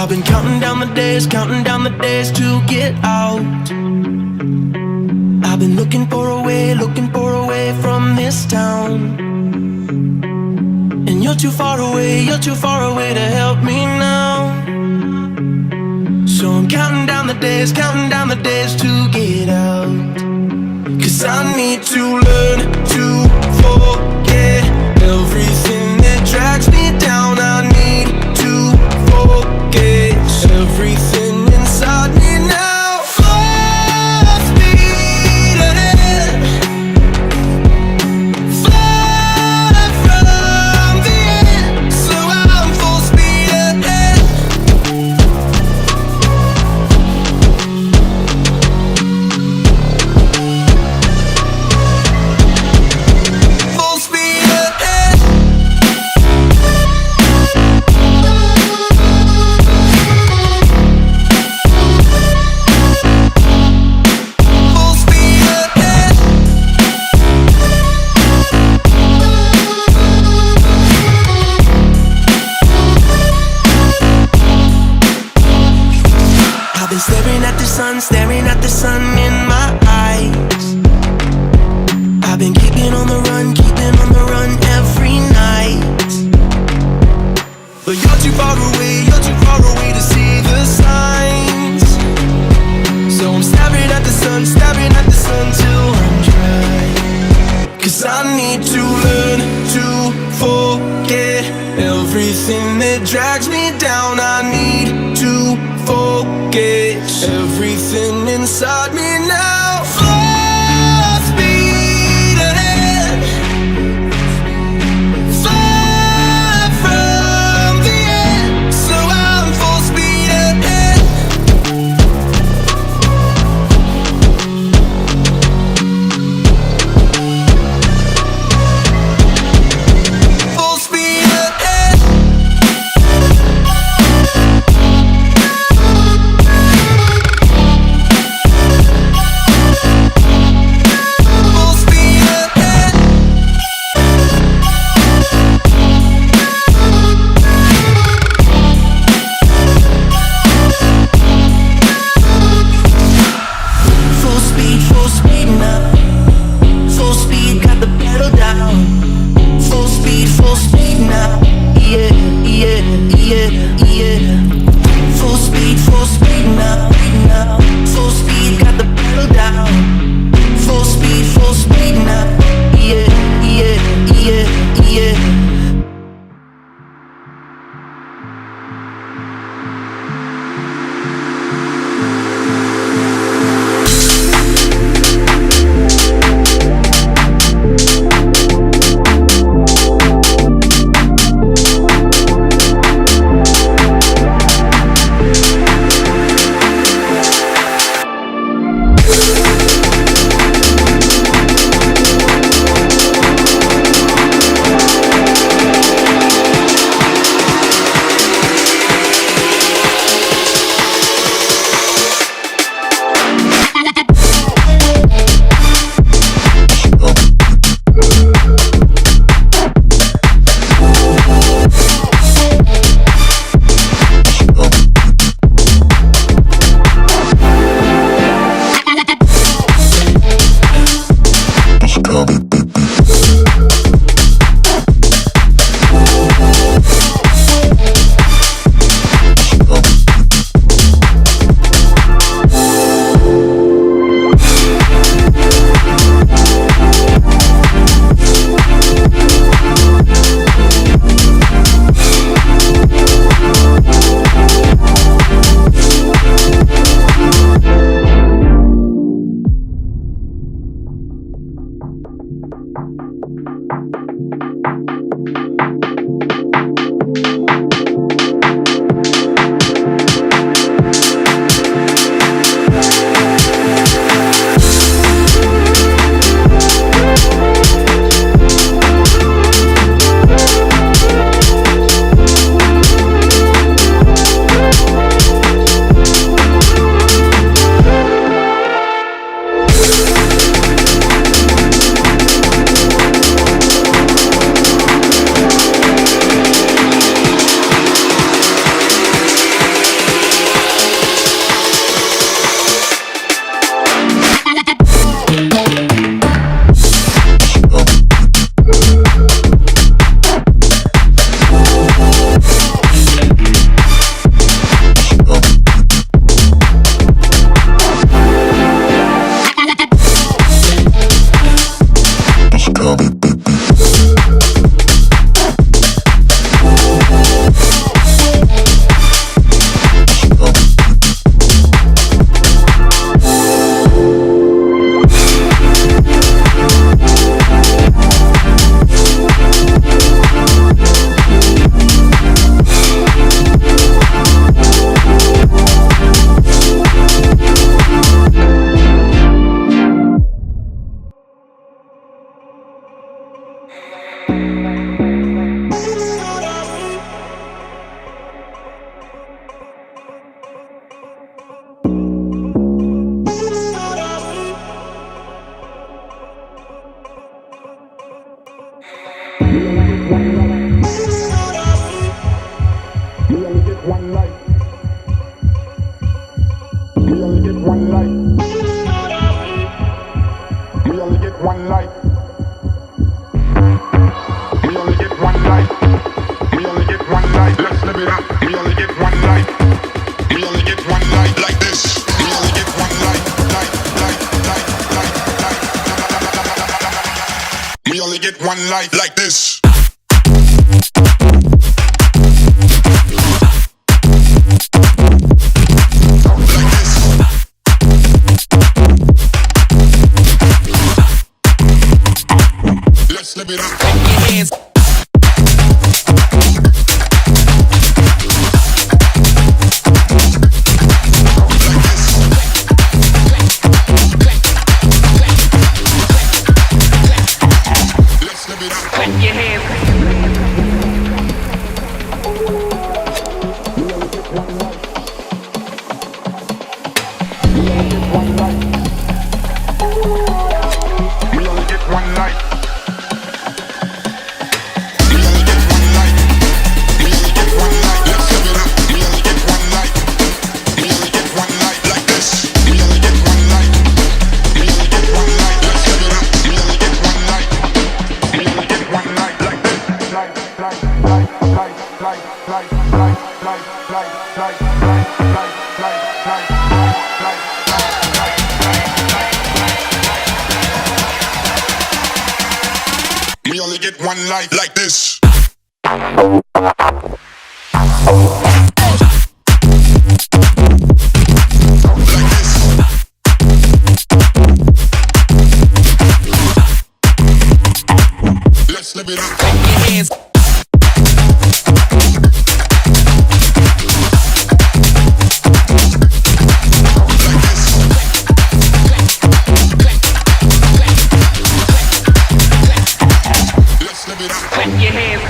I've been counting down the days to get out. I've been looking for a way from this town. And you're too far away to help me now. So I'm counting down the days to get out. 'Cause I need to learn to forget everything that drags me down. I need to forget everything inside me now. Full speed ahead, fly from the end. So I'm full speed ahead. Full speed ahead. Full speed ahead. I've been staring at the sun in my eyes. I've been keeping on the run every night. But you're too far away to see the signs. So I'm staring at the sun till I'm dry. 'Cause I need to learn to forget everything that drags me down. I need to forget everything inside me now. Full speed ahead, fly from the end. So I'm full speed ahead. Full speed ahead. We only get one life. We only get one life. We only get one life. Let's live it up. We only get one life. We only get one life like this. We only get one life. We only get one life like this. Let's live it up. Clap your hands. We only get one life like this. Let's live it up. Clap your hands. Clap your hands.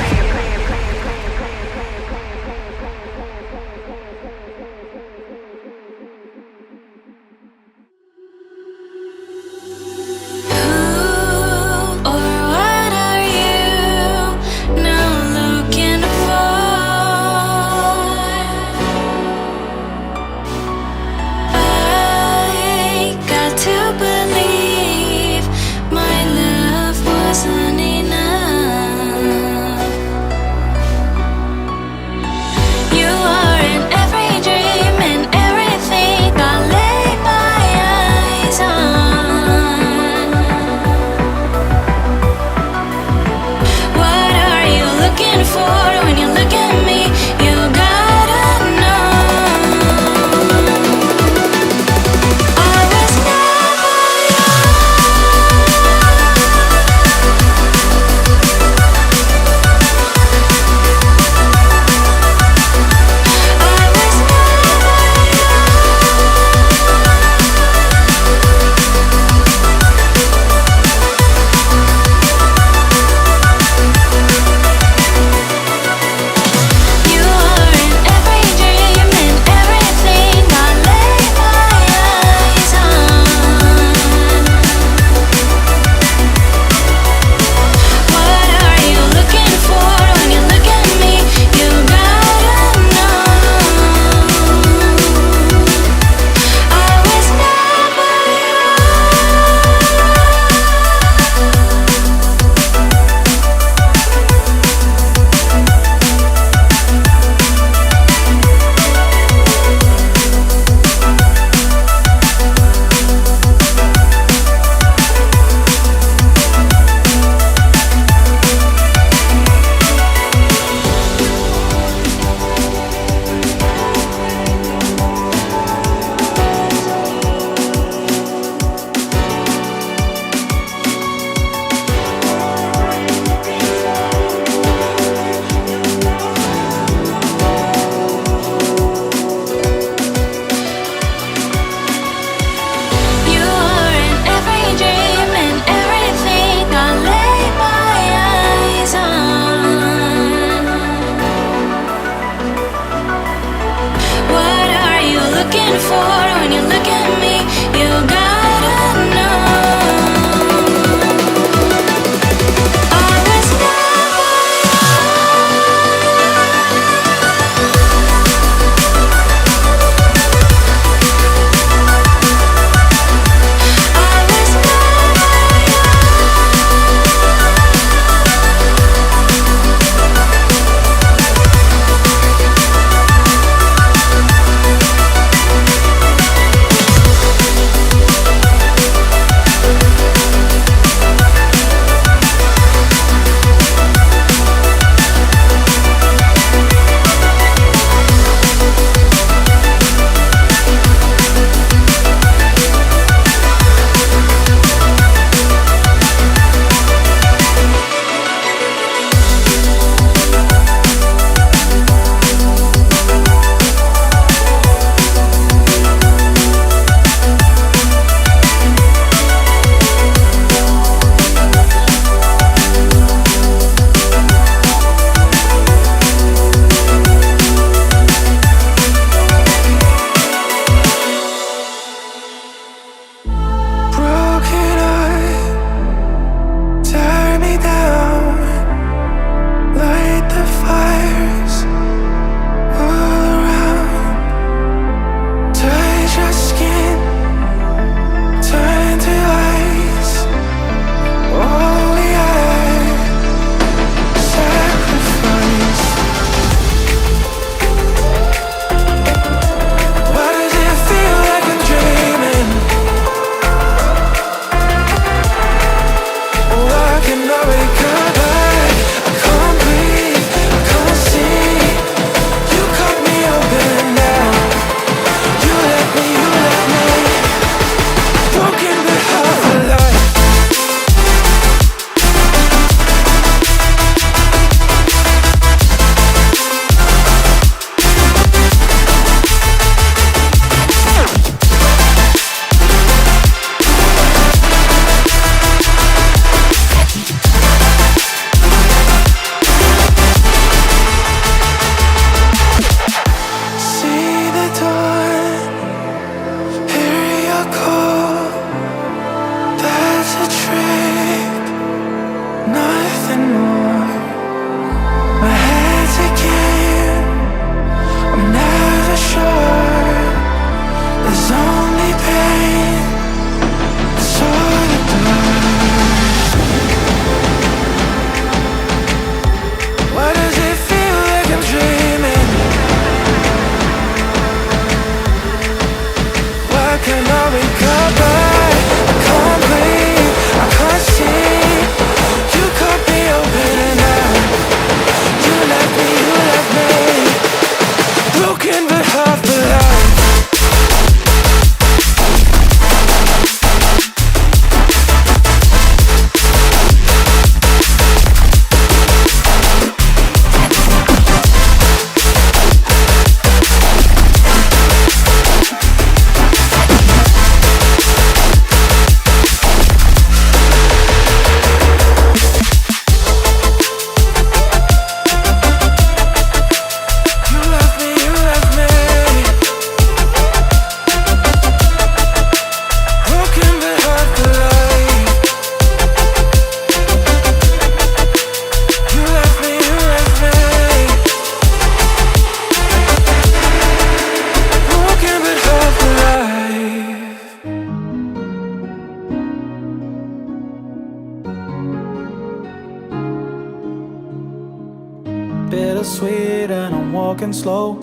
bittersweet and I'm walking slow.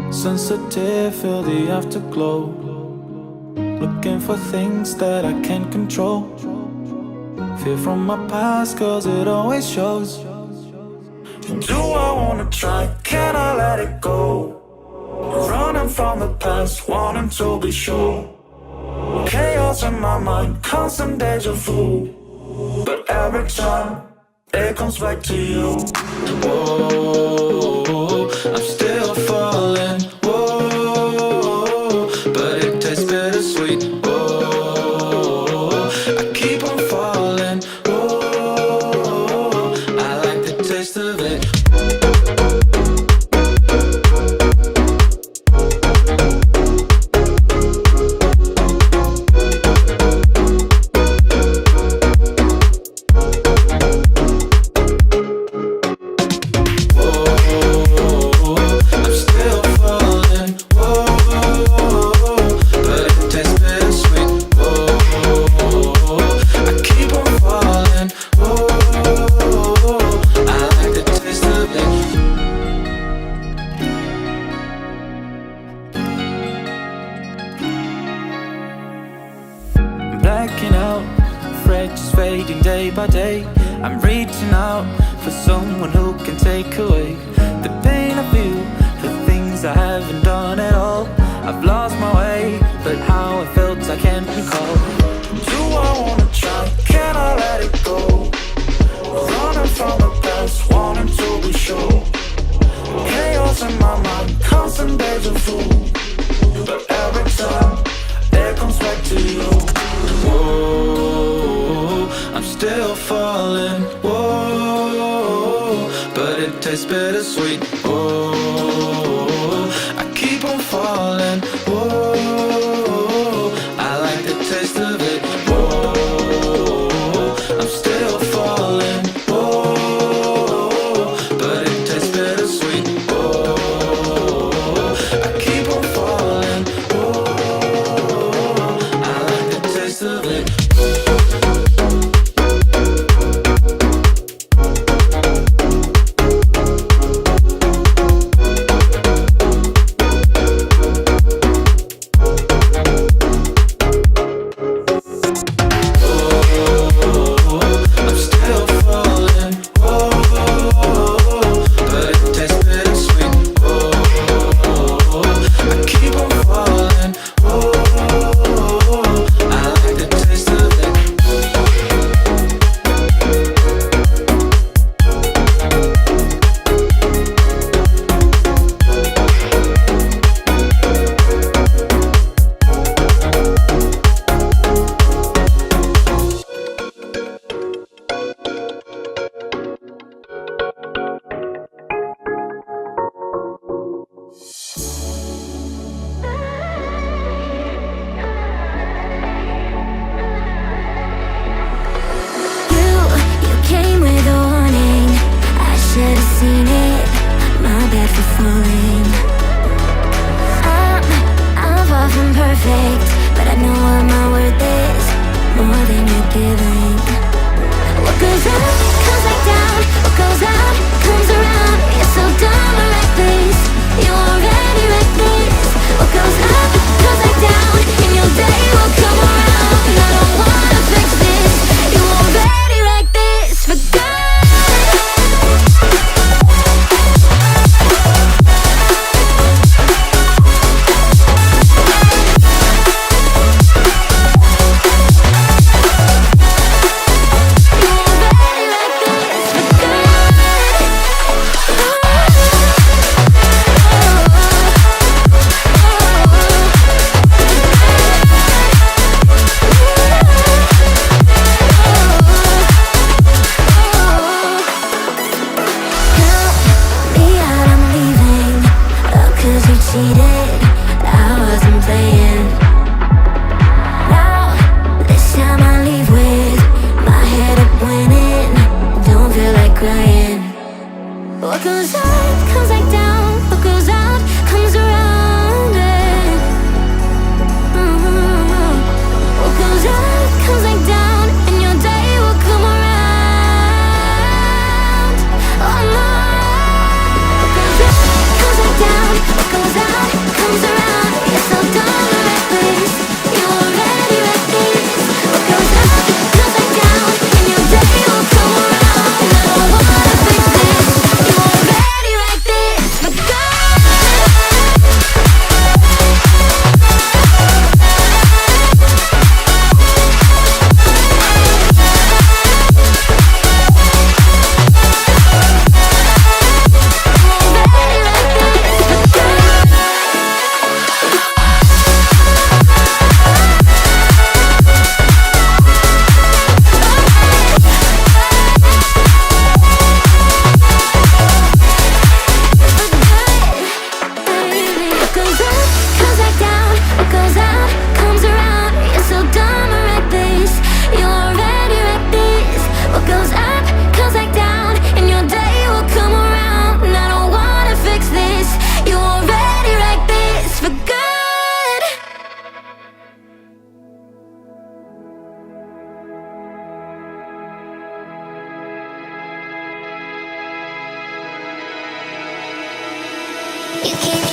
Sensitive, feel the afterglow. Looking for things that I can't control. Fear from my past, cause it always shows. Do I wanna try? Can I let it go? Running from the past, wanting to be sure. Chaos in my mind, constant deja vu. But every time, it comes back to you. Whoa, I'm still falling. Whoa, but it tastes bittersweet. Whoa, I keep on falling. Whoa, I like the taste of it. Blacking out, afraid just fading day by day. I'm reaching out for someone who can take away the pain I feel, the things I haven't done at all. I've lost my way, but how I felt I can't recall. Do I wanna try? Can I let it go? Running from the past, wanting to be sure. Chaos in my mind, constant deja vu. But every time, it comes back to you. Whoa, I'm still falling. Whoa, but it tastes bittersweet. Whoa, I keep on falling. Whoa, I like the taste of it. Whoa, I'm still falling. Whoa, but it tastes bittersweet. Whoa, I keep on falling. Whoa, I like the taste of it. You can